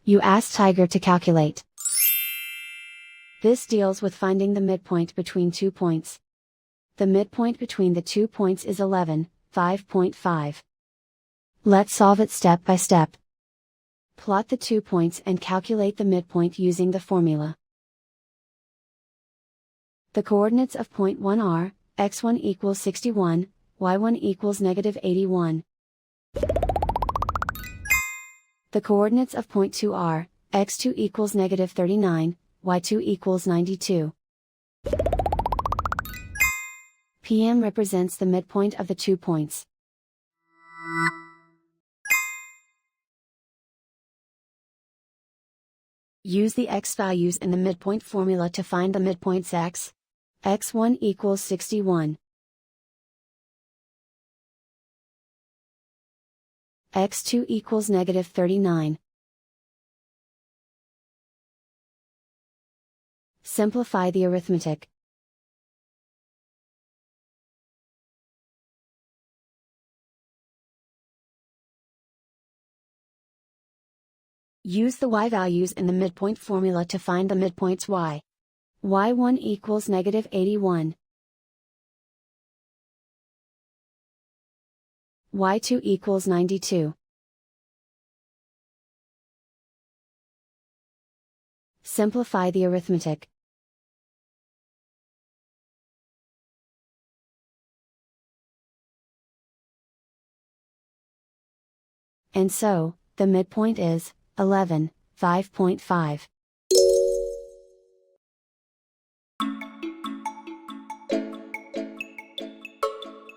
You ask Tiger to calculate. This deals with finding the midpoint between 2 points. The midpoint between the 2 points is 11, 5.5. Let's solve it step by step. Plot the 2 points and calculate the midpoint using the formula. The coordinates of point 1 are, x1 equals 61, y1 equals negative 81. The coordinates of point 2 are, x2 equals negative 39, y2 equals 92. PM represents the midpoint of the 2 points. Use the x values in the midpoint formula to find the midpoints x. x1 equals 61. x2 equals negative 39. Simplify the arithmetic. Use the y values in the midpoint formula to find the midpoints y. y1 equals negative 81. y2 equals 92. Simplify the arithmetic. And so, the midpoint is 11, 5.5.